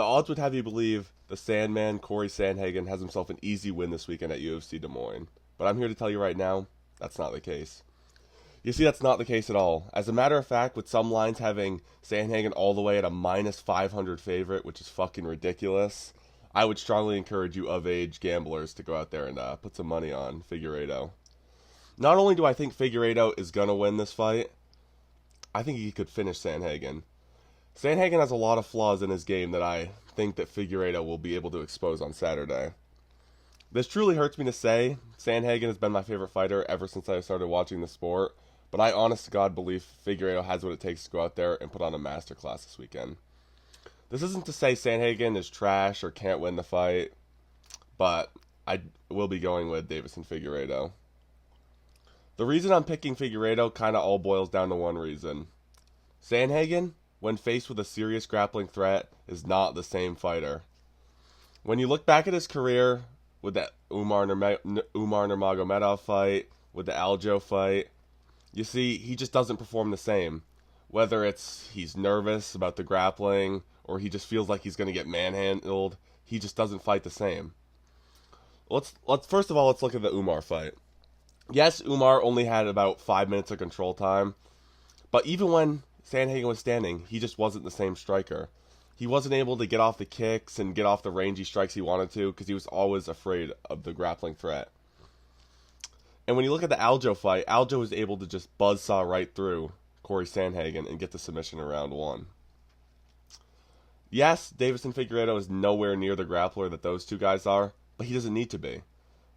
The odds would have you believe the Sandman, Corey Sandhagen, has himself an easy win this weekend at UFC Des Moines. But I'm here to tell you right now, that's not the case. You see, that's not the case at all. As a matter of fact, with some lines having Sandhagen all the way at a minus 500 favorite, which is fucking ridiculous, I would strongly encourage you of-age gamblers to go out there and put some money on Figueiredo. Not only do I think Figueiredo is going to win this fight, I think he could finish Sandhagen. Sandhagen has a lot of flaws in his game that I think that Figueiredo will be able to expose on Saturday. This truly hurts me to say. Sandhagen has been my favorite fighter ever since I started watching the sport, but I honest to God believe Figueiredo has what it takes to go out there and put on a masterclass this weekend. This isn't to say Sandhagen is trash or can't win the fight, but I will be going with Deiveson Figueiredo. The reason I'm picking Figueiredo kind of all boils down to one reason. Sandhagen, when faced with a serious grappling threat, is not the same fighter. When you look back at his career with the Umar Nurmagomedov fight, with the Aljo fight, you see he just doesn't perform the same. Whether it's he's nervous about the grappling or he just feels like he's going to get manhandled, he just doesn't fight the same. Let's first of all let's look at the Umar fight. Yes, Umar only had about 5 minutes of control time, but even when Sandhagen was standing, he just wasn't the same striker. He wasn't able to get off the kicks and get off the rangy strikes he wanted to because he was always afraid of the grappling threat. And when you look at the Aljo fight, Aljo was able to just buzzsaw right through Corey Sandhagen and get the submission in round one. Yes, Deiveson Figueiredo is nowhere near the grappler that those two guys are, but he doesn't need to be.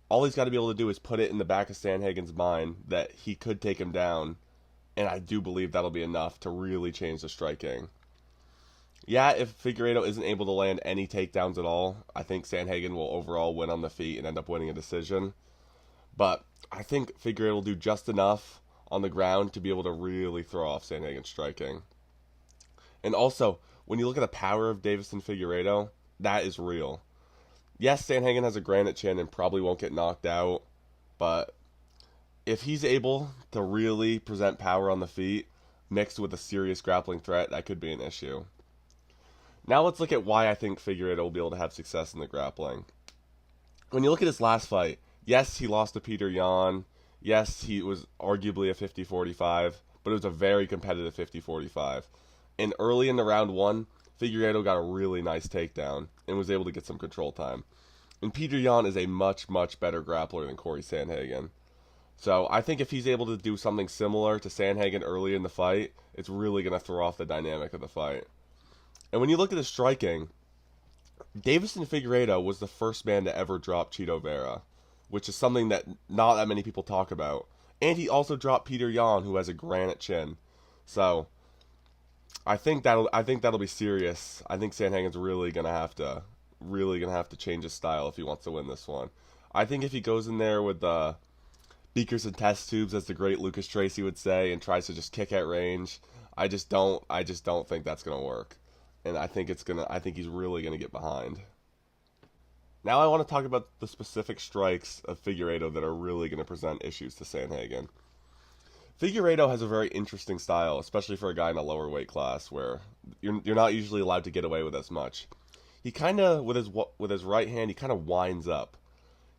All he's got to be able to do is put it in the back of Sandhagen's mind that he could take him down, and I do believe that'll be enough to really change the striking. Yeah, if Figueiredo isn't able to land any takedowns at all, I think Sandhagen will overall win on the feet and end up winning a decision. But I think Figueiredo will do just enough on the ground to be able to really throw off Sandhagen's striking. And also, when you look at the power of Deiveson Figueiredo, that is real. Yes, Sandhagen has a granite chin and probably won't get knocked out, but if he's able to really present power on the feet, mixed with a serious grappling threat, that could be an issue. Now let's look at why I think Figueiredo will be able to have success in the grappling. When you look at his last fight, yes, he lost to Peter Yan. Yes, he was arguably a 50-45, but it was a very competitive 50-45. And early in the round one, Figueiredo got a really nice takedown and was able to get some control time. And Peter Yan is a much, much better grappler than Corey Sandhagen. So I think if he's able to do something similar to Sandhagen early in the fight, it's really going to throw off the dynamic of the fight. And when you look at his striking, Deiveson Figueiredo was the first man to ever drop Chito Vera, which is something that not that many people talk about. And he also dropped Peter Yan, who has a granite chin. So I think that'll be serious. I think Sandhagen's really gonna have to change his style if he wants to win this one. I think if he goes in there with the beakers and test tubes, as the great Lucas Tracy would say, and tries to just kick at range, I just don't think that's gonna work. And I think he's really gonna get behind. Now I want to talk about the specific strikes of Figueiredo that are really going to present issues to Sandhagen. Figueiredo has a very interesting style, especially for a guy in a lower weight class where you're not usually allowed to get away with as much. He kind of, with his right hand, he kind of winds up.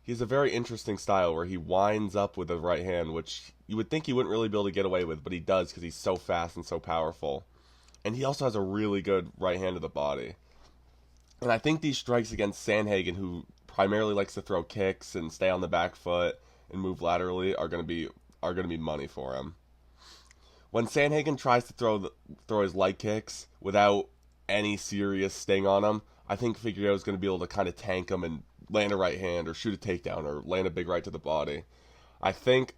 He has a very interesting style where he winds up with the right hand, which you would think he wouldn't really be able to get away with, but he does because he's so fast and so powerful. And he also has a really good right hand to the body. And I think these strikes against Sandhagen, who primarily likes to throw kicks and stay on the back foot and move laterally, are going to be money for him. When Sandhagen tries to throw his leg kicks without any serious sting on him, I think Figueiredo is going to be able to kind of tank him and land a right hand or shoot a takedown or land a big right to the body. I think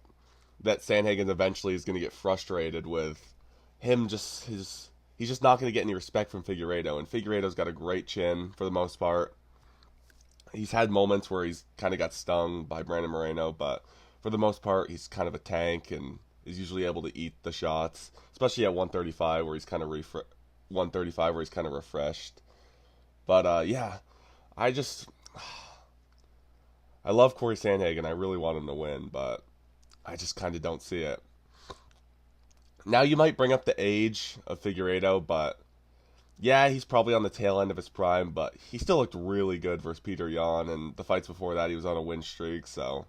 that Sandhagen eventually is going to get frustrated with him he's just not going to get any respect from Figueiredo, and Figueiredo's got a great chin for the most part. He's had moments where he's kind of got stung by Brandon Moreno, but for the most part, he's kind of a tank and is usually able to eat the shots, especially at 135 where he's kind of 135 where he's kind of refreshed. But yeah, I love Corey Sandhagen. I really want him to win, but I just kind of don't see it. Now you might bring up the age of Figueiredo, but Yeah, he's probably on the tail end of his prime, but he still looked really good versus Peter Yan, and the fights before that he was on a win streak, so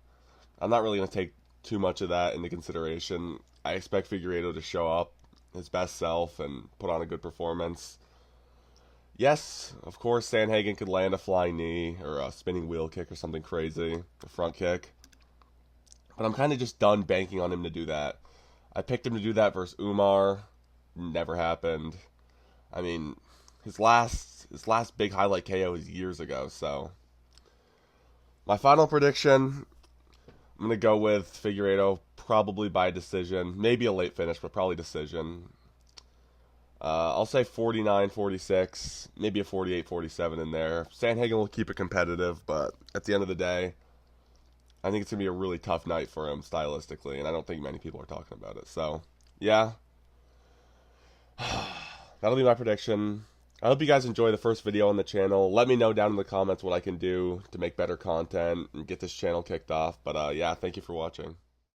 I'm not really going to take too much of that into consideration. I expect Figueiredo to show up his best self and put on a good performance. Yes, of course, Sandhagen could land a flying knee or a spinning wheel kick or something crazy, a front kick. But I'm kind of just done banking on him to do that. I picked him to do that versus Umar. Never happened. I mean, his last big highlight KO was years ago, so my final prediction, I'm going to go with Figueiredo probably by decision. Maybe a late finish, but probably decision. I'll say 49-46, maybe a 48-47 in there. Sandhagen will keep it competitive, but at the end of the day, I think it's going to be a really tough night for him stylistically, and I don't think many people are talking about it. So, yeah, that'll be my prediction. I hope you guys enjoy the first video on the channel. Let me know down in the comments what I can do to make better content and get this channel kicked off. But yeah, thank you for watching.